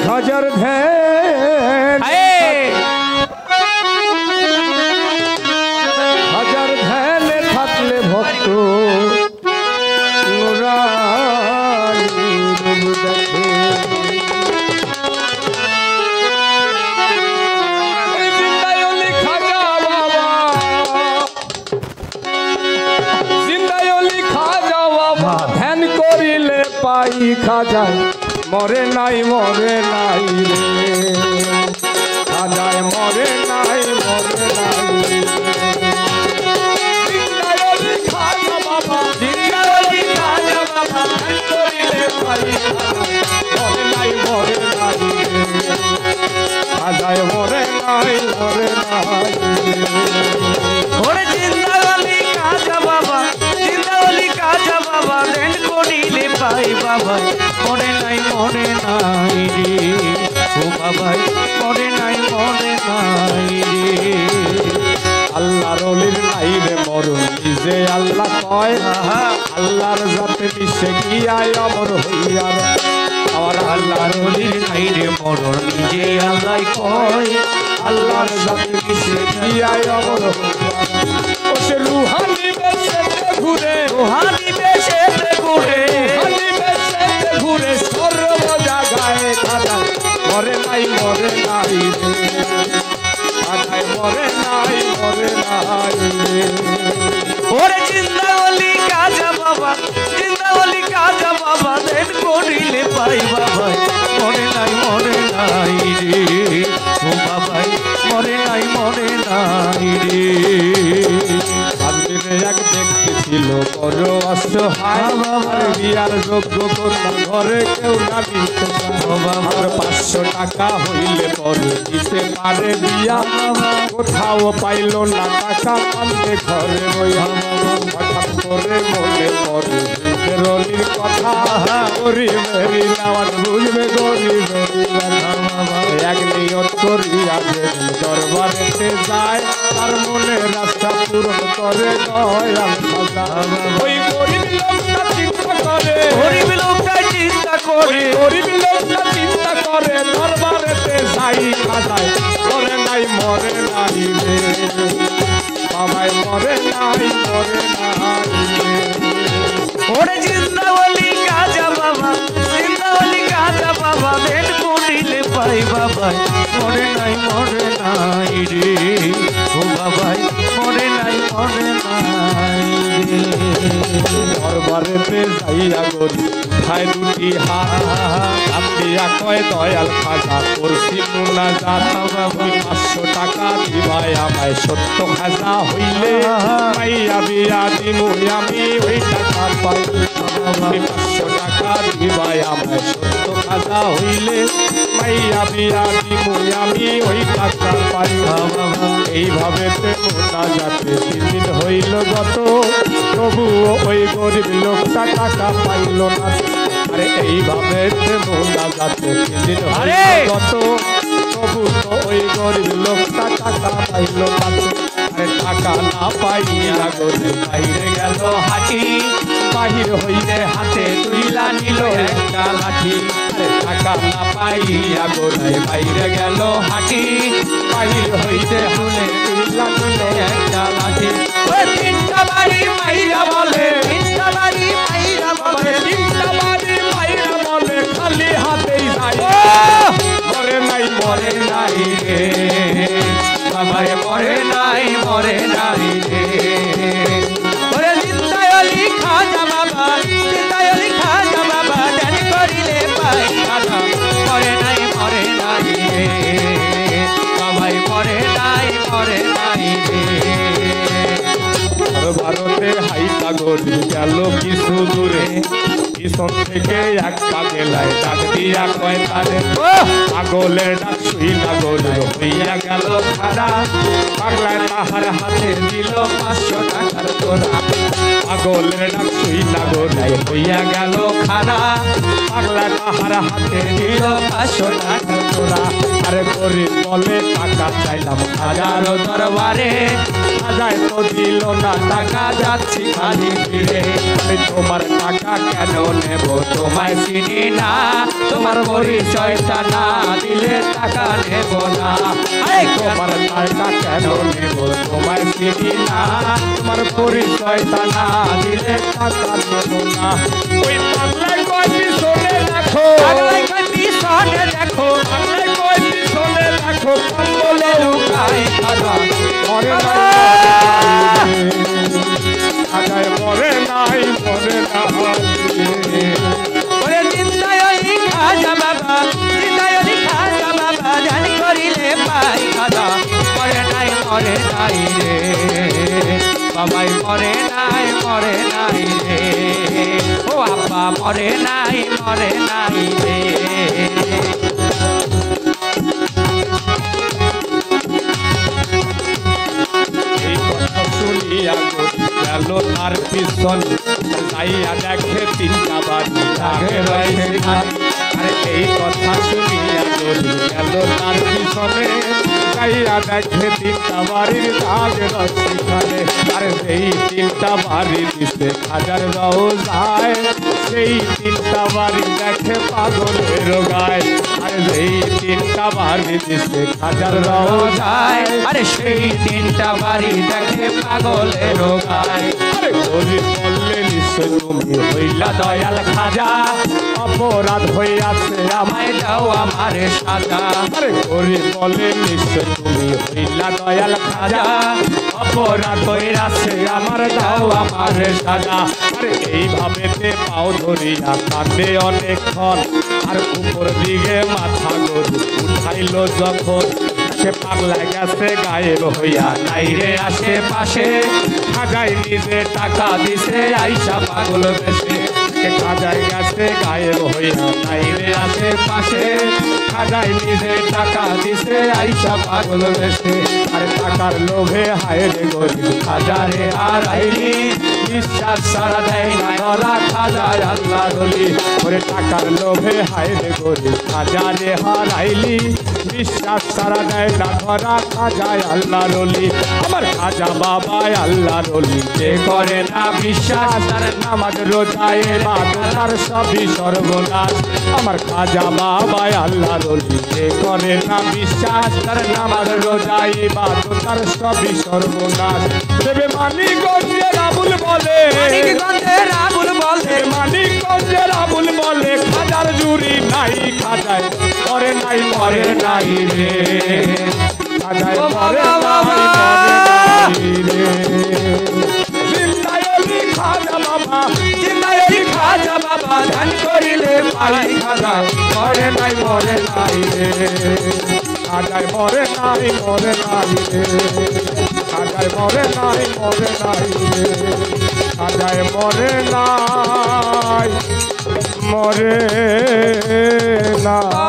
হাজার ধ্যান হাজার ধ্যানে থাকলে ভক্ত ধ্যান করিলে পাই খাজায় মরে নাই রে খাজায় মরে নাই খাজা বাবা জিন্দায়লি খাজা বাবা ধ্যান করিলে পাই মরে নাই খাজায় মরে নাই ওরে জিন্দায়লি খাজা বাবা জিন্দায়লি খাজা বাবা ধ্যান করিলে পাই বাবা মরে নাই রে ও বাবা মরে নাই রে আল্লাহর ওলির নাই রে মরণ নিজে আল্লাহ কয় আল্লাহর জাতে মিশে গিয়ায় অমর হইয়া আমার আল্লাহর ওলির নাই রে মরণ নিজে আল্লাহ কয় আল্লাহর জাতে মিশে গিয়ায় অমর ও সে রুহানি বেশে ঘুরে ঘুরে সর্ব জায়গায় খাজা মরে নাই রে খাজায় মরে নাই রে ওরে জিন্দাওয়ালি খাজা বাবা ধ্যান করিলে পাই বাবা মরে নাই রে ও বাবা মরে নাই রে আজকে এক ব্যক্তি ছিল বড় অসহায় বাবার বিয়ার যোগ্য কন্যা ঘরে কেউ না দিতে বাবার 500 টাকা হইলে পরে দিতে পারে বিয়া কোথাও পাইল না টাকা কান্দে ঘরে বইয়া হঠাৎ করে মনে পড়ে রলির কথা গরিবের নাওয়াজ বুঝবে গরিবের এক নিয়ত করিয়া দরবারেতে যায় তার মনে রাস্তা পূরণ করে দয়াল খাজা ওই গরিব লোকটা চিন্তা করে দরবারেতে যাই খাজায় মরে নাই রে বাবাই মরে নাই রে ওরে জিন্দাওয়ালি খাজা বাবা ধ্যান করিলে পাই বাবা মরে নাই রে ও বাবা মরে নাই রে দরবারেতে যাইয়া গরি খায় দুটি হাত দিয়া কয় দয়াল খাজা করছি মুনাজাত ওই 500 টাকা দিবাই আমায় সত্য খাজা হইলে মাইয়া বিয়া দিমু আমি ওই টাকা পাই 500 টাকা দিবাই আমায় সত্য খাজা হইলে মাইয়া বিয়া দিমু আমি ওই টাকা পাই এইভাবে মুনাজাতে 3 দিন হইল গত তবুও ওই গরিব লোকটা টাকা পাইল না আরে এইভাবে মুনাজাতে 3 দিন হইল গত তবু তো ওই গরিব লোকটা টাকা পাইল না আরে টাকা না পাইয়া গরিব বাইরে গেল হাঁটি বাহির হইলে হাতে তুইলা নিল একটা লাঠি আরে টাকা না পাইয়া গরিব বাইরে গেল হাঁটি বাহির হইতে হলে তুইলা নিল একটা লাঠি ওই 3টা বাড়ি মাইরা বলে খালি হাতেই যায় মরে নাই রে বাবাই মরে নাই রে ওরে জিন্দায়লি খাজা বাবা ধ্যান করিলে পাই খাজা মরে নাই রে বাবাই মরে নাই রে ভারতে হাইটা গড়ি গেল কিছু দূরে পিছন থেকে এক পাগলায় ডাক দিয়া কয় তারে পাগলের ডাক শুই না গরু হইয়া গেল খারা পাগলায় তাহার হাতে দিল 500 টাকার তোরা পাগলের ডাক শুই না গরু হইয়া গেল খারা পাগলা তাহার হাতে দিল 500 টাকা তোরা আরে গরিব বলে টাকা চাইলাম হাজারো দরবারে হাজার তো দিল না টাকা যাচ্ছি খালি ফিরে আমি তোমার টাকা কেন নেব তোমায় চিনি না তোমার পরিচয়টা না দিলে টাকা নেব না এই তোমার টাকা কেন নেব তোমায় চিনি না তোমার পরিচয়টা না দিলে টাকা নেব না ওই পাগলায় কয় পিছনে দেখো পাগলায় কয় পিছনে দেখো পাগলায় কয় পিছনে দেখো বলে লুকাই খাজা মরে নাই আজায় মরে নাই মরে নাই ওরে জিন্দায় ওই খাজা বাবা জিন্দায় ওই খাজা বাবা জান করিলে পাই খাজা মরে নাই রে বাবাই মরে নাই রে ও আব্বা মরে নাই রে এই কথা শুনিয়া গেল তার পিছন যাইয়া দেখে তিনটা বাড়ি আগে রয়েছে আরে এই কথা শুনিয়া গেল তার পিছনে যাইয়া দেখে তিনটা বাড়ির দাগ রসিখানে আরে সেই তিনটা বাড়ি দিতে হাজার রোজায় সেই তিনটা বাড়ি দেখে পাগলের গায় আরে সেই তিনটা বাড়ি দিতে হাজার রোজায় আরে সেই তিনটা বাড়ি দেখে পাগলের গায় আরে গরিব বললে নিশ্চয় তুমি হইলা দয়াল খাজা অপরাধ হইয়াছে আমায় আমায় দাও আমারে সাজা আরে গরিব বলে নিশ্চয় তুমি হইলা দয়াল খাজা অপরাধ হইয়াছে আমার দাও আমারে সাজা আরে এইভাবে পাও ধরিয়া কাঁদে অনেকক্ষণ আর উপর দিকে মাথা গরু উঠাইল যখন সে পাগলা গেছে গায়েব হইয়া নাই রে আশেপাশে খাজাই নিজে টাকা দিছে আইসা পাগল বেশে খাজাই গেছে গায়েব হইয়া নাই রে আশেপাশে খাজাই নিজে টাকা দিছে আইসা পাগল বেশে আর টাকার লোভে হায় রে গরিব খাজারে হারাইলি বিশ্বাস সারা দেয় না ওরা খাজার আল্লাহ রলি ওরে টাকার লোভে হায় রে গরিব খাজারে হারাইলি বিশ্বাস সারা দেয় না ধরা খাজায় আল্লাহ রলি আমার খাজা বাবায় আল্লাহ রলি যে করে না বিশ্বাস তার নামাজ রোজায় তার সবই সর্বনাশ আমার খাজা বাবায় আল্লাহ রলি যে করে না বিশ্বাস তার নামাজ রোজায় তার সবই সর্বনাশ দেবে মানিকগঞ্জের আবুল বলে মানিকগঞ্জের আবুল বলে মানিকগঞ্জের আবুল বলে খাজার জুরি নাই খাজায় মরে নাই রে খাজায় মরে নাই রে জিন্দায়লি খাজা বাবা জিন্দায় খাজা বাবা ধান করিলে পাই খাজা মরে নাই রে খাজায় মরে নাই রে খাজায় মরে নাই রে খাজায় মরে নাই